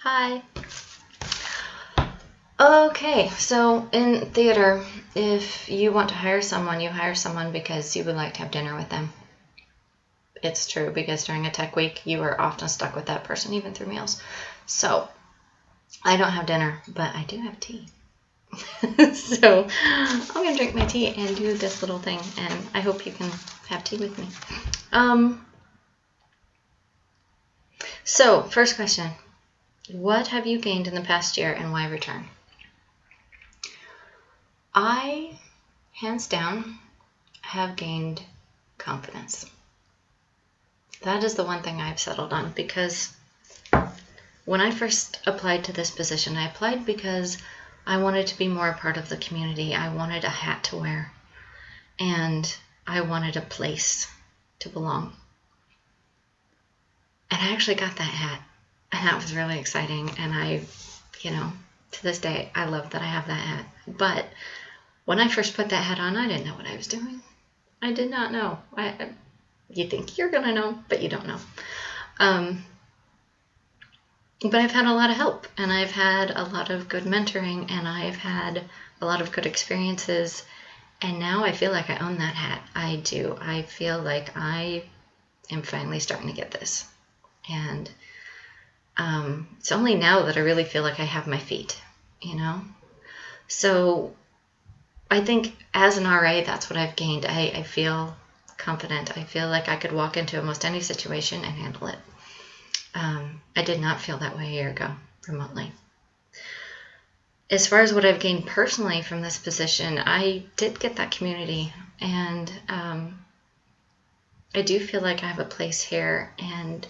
Hi. Okay, so in theater, if you want to hire someone, you hire someone because you would like to have dinner with them. It's true because during a tech week, you are often stuck with that person, even through meals. So I don't have dinner, but I do have tea. So I'm going to drink my tea and do this little thing, and I hope you can have tea with me. So first question. What have you gained in the past year and why return? I, hands down, have gained confidence. That is the one thing I've settled on, because when I first applied to this position, I applied because I wanted to be more a part of the community. I wanted a hat to wear, and I wanted a place to belong. And I actually got that hat, and that was really exciting. And to this day, I love that I have that hat. But when I first put that hat on, I didn't know what I was doing. I did not know. You think you're going to know, but you don't know. But I've had a lot of help, and I've had a lot of good mentoring, and I've had a lot of good experiences, and now I feel like I own that hat. I do. I feel like I am finally starting to get this. And it's only now that I really feel like I have my feet, So I think as an RA, that's what I've gained. I feel confident. I feel like I could walk into almost any situation and handle it. I did not feel that way a year ago, remotely. As far as what I've gained personally from this position, I did get that community, and I do feel like I have a place here, and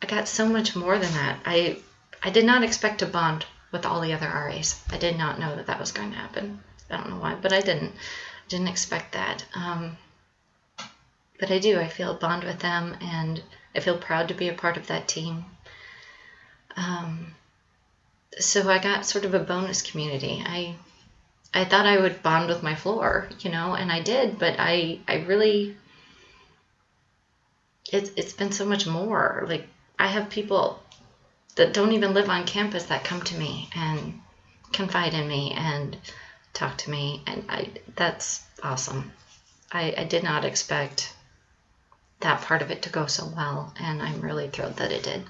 I got so much more than that. I did not expect to bond with all the other RAs. I did not know that was going to happen. I don't know why, but I didn't. I didn't expect that. But I do. I feel a bond with them, and I feel proud to be a part of that team. So I got sort of a bonus community. I thought I would bond with my floor, and I did, but I really, it's been so much more. Like, I have people that don't even live on campus that come to me and confide in me and talk to me, and that's awesome. I did not expect that part of it to go so well, and I'm really thrilled that it did.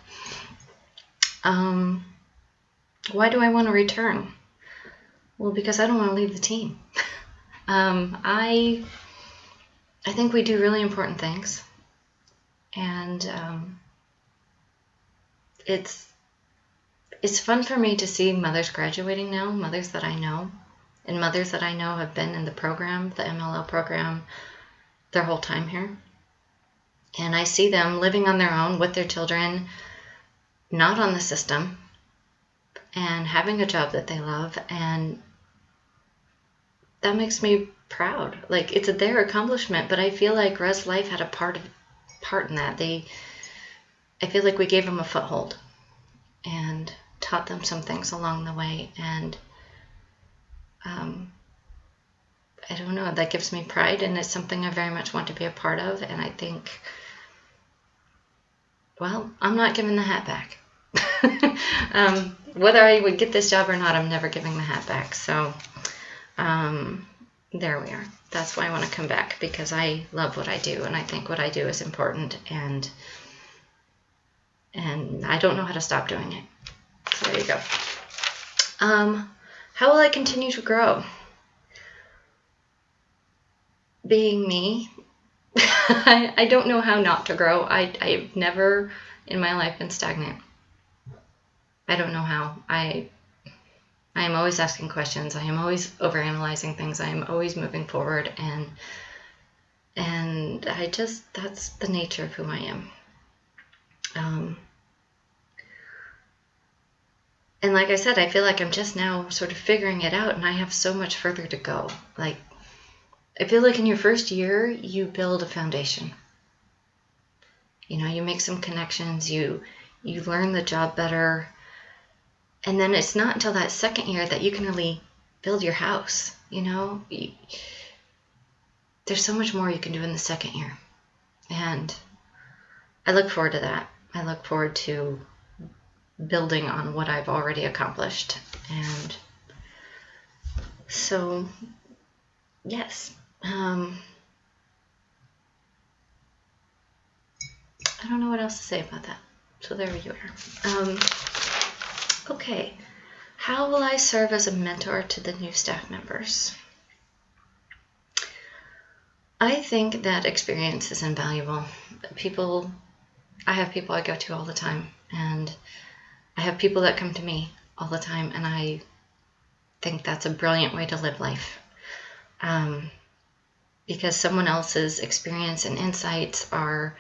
Why do I want to return? Well, because I don't want to leave the team. I think we do really important things, and it's fun for me to see mothers graduating now, mothers that I know, and mothers that I know have been in the program, the MLL program, their whole time here. And I see them living on their own with their children, not on the system, and having a job that they love, and that makes me proud. Like, it's their accomplishment, but I feel like Res Life had a part in that. I feel like we gave them a foothold and taught them some things along the way, and I don't know, that gives me pride, and it's something I very much want to be a part of. And I think, well, I'm not giving the hat back. Whether I would get this job or not, I'm never giving the hat back. So there we are. That's why I want to come back, because I love what I do, and I think what I do is important, and I don't know how to stop doing it. So there you go. How will I continue to grow? Being me. I don't know how not to grow. I've never in my life been stagnant. I don't know how. I am always asking questions. I am always overanalyzing things. I am always moving forward, and that's the nature of who I am. And like I said, I feel like I'm just now sort of figuring it out, and I have so much further to go. Like, I feel like in your first year, you build a foundation. You make some connections, you learn the job better, and then it's not until that second year that you can really build your house. There's so much more you can do in the second year, and I look forward to that. I look forward to building on what I've already accomplished. And so, yes, I don't know what else to say about that. So there you are. Okay, how will I serve as a mentor to the new staff members? I think that experience is invaluable. I have people I go to all the time, and I have people that come to me all the time, and I think that's a brilliant way to live life. Because someone else's experience and insights are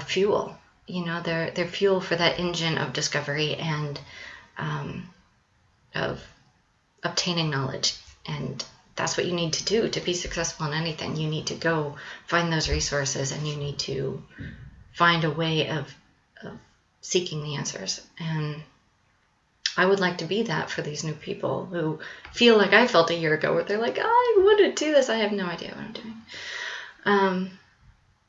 fuel. They're fuel for that engine of discovery and of obtaining knowledge. And that's what you need to do to be successful in anything. You need to go find those resources, and you need to find a way of seeking the answers. And I would like to be that for these new people who feel like I felt a year ago, where they're like, I want to do this. I have no idea what I'm doing.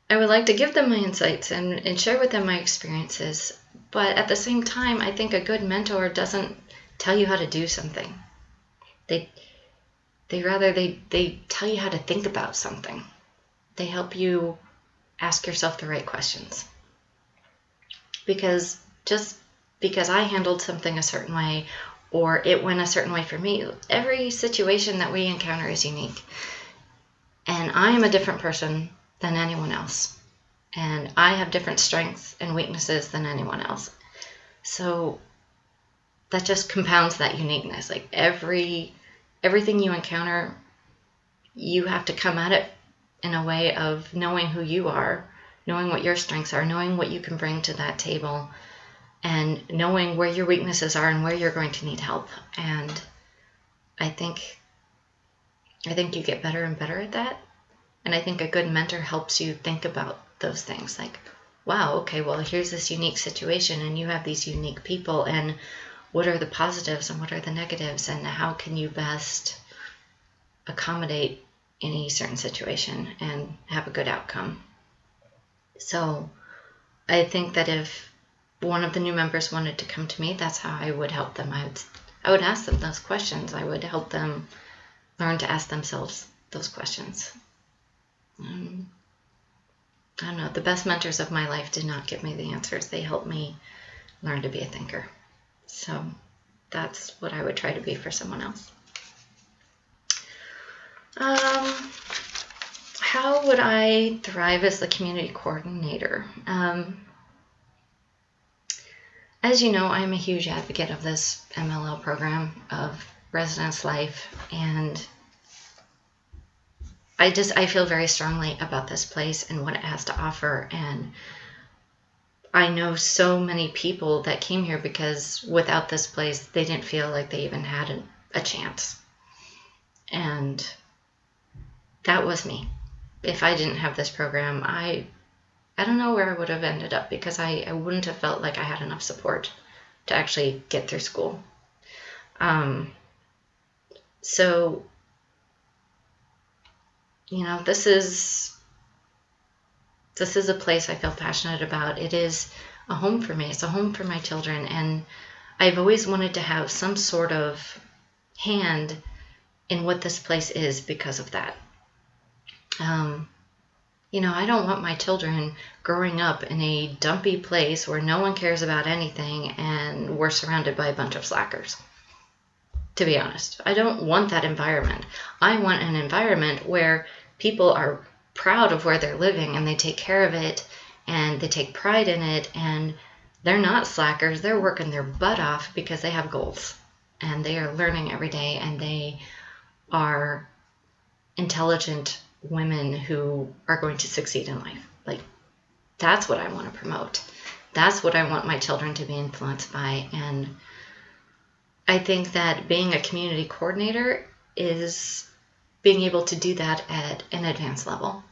I would like to give them my insights and share with them my experiences. But at the same time, I think a good mentor doesn't tell you how to do something. They tell you how to think about something. They help you ask yourself the right questions. Because just because I handled something a certain way, or it went a certain way for me, every situation that we encounter is unique. And I am a different person than anyone else. And I have different strengths and weaknesses than anyone else. So that just compounds that uniqueness. Like everything you encounter, you have to come at it in a way of knowing who you are, knowing what your strengths are, knowing what you can bring to that table, and knowing where your weaknesses are and where you're going to need help. And I think you get better and better at that. And I think a good mentor helps you think about those things. Like, wow, okay, well, here's this unique situation, and you have these unique people, and what are the positives and what are the negatives, and how can you best accommodate any certain situation and have a good outcome. So I think that if one of the new members wanted to come to me, that's how I would help them. I would ask them those questions. I would help them learn to ask themselves those questions. I don't know, the best mentors of my life did not give me the answers. They helped me learn to be a thinker. So that's what I would try to be for someone else. How would I thrive as the community coordinator? As you know, I'm a huge advocate of this MLL program of residence life, and I feel very strongly about this place and what it has to offer. And I know so many people that came here because without this place, they didn't feel like they even had a chance. And that was me. If I didn't have this program, I don't know where I would have ended up, because I wouldn't have felt like I had enough support to actually get through school. So, this is a place I feel passionate about. It is a home for me. It's a home for my children. And I've always wanted to have some sort of hand in what this place is because of that. I don't want my children growing up in a dumpy place where no one cares about anything and we're surrounded by a bunch of slackers. To be honest, I don't want that environment. I want an environment where people are proud of where they're living and they take care of it and they take pride in it, and they're not slackers. They're working their butt off because they have goals and they are learning every day, and they are intelligent women who are going to succeed in life. Like, that's what I want to promote. That's what I want my children to be influenced by. And I think that being a community coordinator is being able to do that at an advanced level.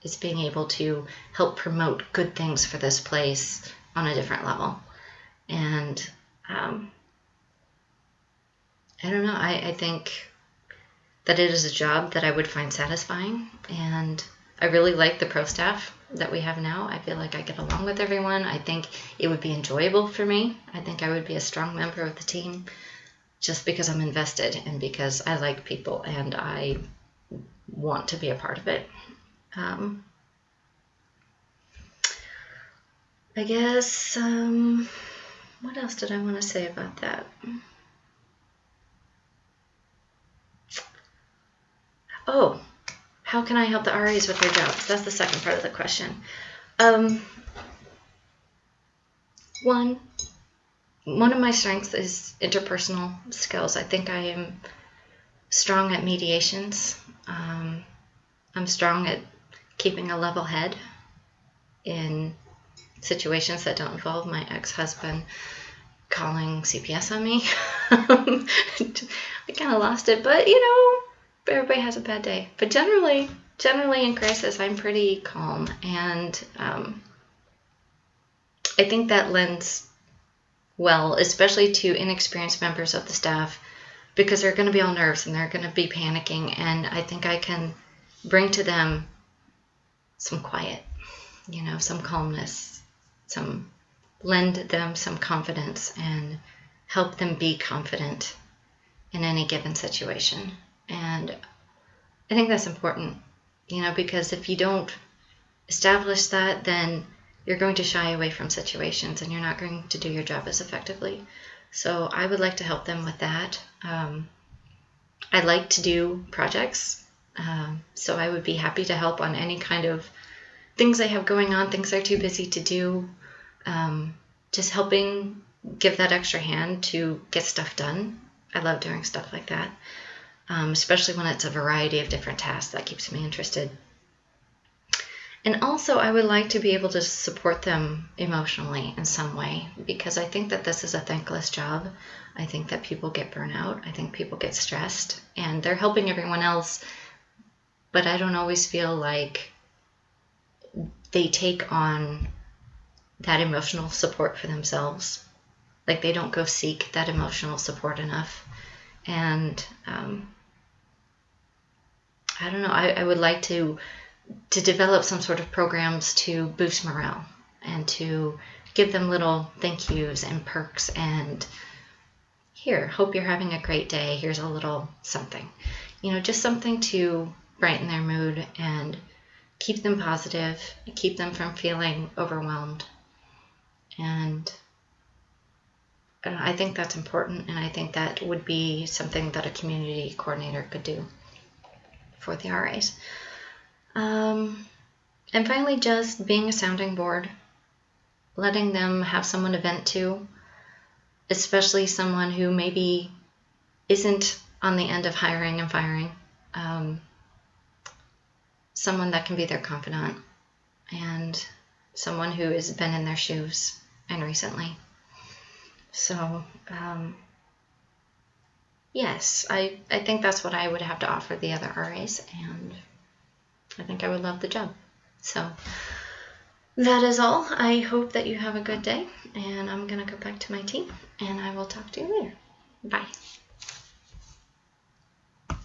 It's being able to help promote good things for this place on a different level. And I don't know, I think that it is a job that I would find satisfying, and I really like the pro staff. that we have now. I feel like I get along with everyone. I think it would be enjoyable for me. I think I would be a strong member of the team just because I'm invested and because I like people and I want to be a part of it. I guess, what else did I want to say about that? Oh, how can I help the RAs with their jobs? That's the second part of the question. One of my strengths is interpersonal skills. I think I am strong at mediations. I'm strong at keeping a level head in situations that don't involve my ex-husband calling CPS on me. I kind of lost it, but everybody has a bad day. But generally in crisis, I'm pretty calm, and I think that lends well, especially to inexperienced members of the staff, because they're going to be on nerves and they're going to be panicking, and I think I can bring to them some quiet, some calmness, lend them some confidence and help them be confident in any given situation. And I think that's important, because if you don't establish that, then you're going to shy away from situations and you're not going to do your job as effectively. So I would like to help them with that. I like to do projects, so I would be happy to help on any kind of things they have going on, things they're too busy to do. Just helping give that extra hand to get stuff done. I love doing stuff like that, especially when it's a variety of different tasks. That keeps me interested. And also, I would like to be able to support them emotionally in some way, because I think that this is a thankless job. I think that people get burnout. I think people get stressed, and they're helping everyone else, but I don't always feel like they take on that emotional support for themselves. Like they don't go seek that emotional support enough. And I don't know, I would like to develop some sort of programs to boost morale and to give them little thank yous and perks and here, hope you're having a great day. Here's a little something, just something to brighten their mood and keep them positive, keep them from feeling overwhelmed. And I think that's important, and I think that would be something that a community coordinator could do for the RAs. And finally, just being a sounding board, letting them have someone to vent to, especially someone who maybe isn't on the end of hiring and firing, someone that can be their confidant, and someone who has been in their shoes and recently. So, yes, I think that's what I would have to offer the other RAs, and I think I would love the job. So, that is all. I hope that you have a good day, and I'm going to go back to my team, and I will talk to you later. Bye.